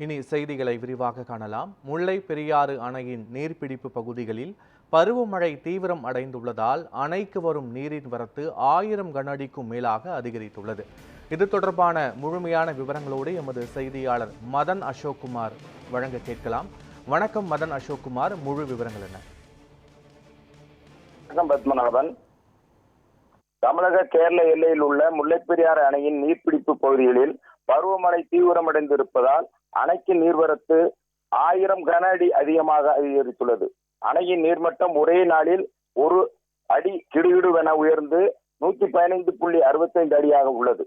இனி செய்திகளை விரிவாக காணலாம். முல்லை பெரியாறு அணையின் நீர்பிடிப்பு பகுதிகளில் பருவமழை தீவிரம் அடைந்துள்ளதால் அணைக்கு வரும் நீரின் வரத்து 1000 கன அடிக்கும் மேலாக அதிகரித்துள்ளது. இது தொடர்பான முழுமையான விவரங்களோடு எமது செய்தியாளர் மதன் அசோக்குமார் வழங்க கேட்கலாம். வணக்கம் மதன் அசோக்குமார், முழு விவரங்கள் என்ன? வணக்கம் பத்மநாபன். தமிழக கேரள எல்லையில் உள்ள முல்லைப்பெரியாறு அணையின் நீர்பிடிப்பு பகுதிகளில் பருவமழை தீவிரமடைந்திருப்பதால் அணைக்கு நீர்வரத்து 1000 கன அடி அதிகமாக அதிகரித்துள்ளது. அணையின் நீர்மட்டம் ஒரே நாளில் 1 அடி கிடுகிடுவென உயர்ந்து 115.65 அடியாக உள்ளது.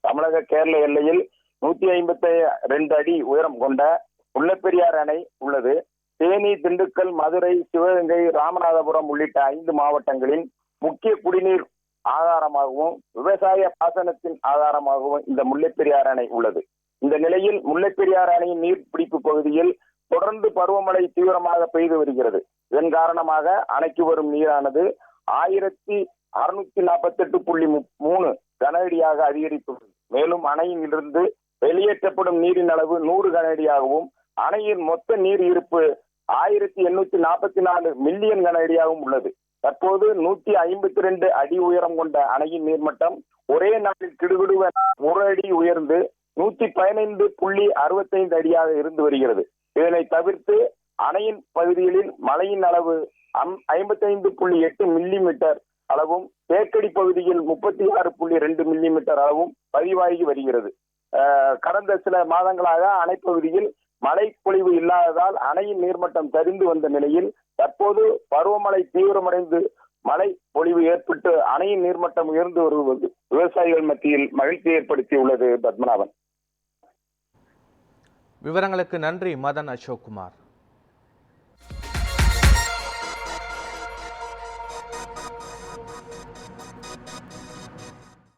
தமிழக கேரள எல்லையில் 152 அடி உயரம் கொண்ட முல்லைப்பெரியாறு அணை உள்ளது. தேனி, திண்டுக்கல், மதுரை, சிவகங்கை, ராமநாதபுரம் உள்ளிட்ட 5 மாவட்டங்களின் முக்கிய குடிநீர் ஆதாரமாகவும் விவசாய பாசனத்தின் ஆதாரமாகவும் இந்த முல்லைப்பெரியாறு அணை உள்ளது. இந்த நிலையில் முல்லைப்பெரியாறு அணையின் நீர்பிடிப்பு பகுதியில் தொடர்ந்து பருவமழை தீவிரமாக பெய்து வருகிறது. இதன் காரணமாக அணைக்கு வரும் நீரானது 1648.3 கன அடியாக அதிகரித்துள்ளது. மேலும் அணையிலிருந்து வெளியேற்றப்படும் நீரின் அளவு 100 கன அடியாகவும் அணையின் மொத்த நீர் இருப்பு 1844 மில்லியன் கன அடியாகவும் உள்ளது. தற்போது 152 அடி உயரம் கொண்ட அணையின் நீர்மட்டம் ஒரே நாளில் கிடுகிடுவென 1 அடி உயர்ந்து 115.65 அடியாக இருந்து வருகிறது. இதனை தவிர்த்து அணையின் பகுதிகளில் மழையின் அளவு 55.8 மில்லிமீட்டர் அளவும், தேக்கடி பகுதியில் 36.2 மில்லிமீட்டர் அளவும் பதிவாகி வருகிறது. கடந்த சில மாதங்களாக அணைப்பகுதியில் மழை பொழிவு இல்லாததால் அணையின் நீர்மட்டம் சரிந்து வந்த நிலையில் தற்போது பருவமழை தீவிரமடைந்து மழை பொழிவு ஏற்பட்டு அணையின் நீர்மட்டம் உயர்ந்து வருவது விவசாயிகள் மத்தியில் மகிழ்ச்சி ஏற்படுத்தியுள்ளது. பத்மநாபன். விவரங்களுக்கு நன்றி மதன் அசோக்குமார்.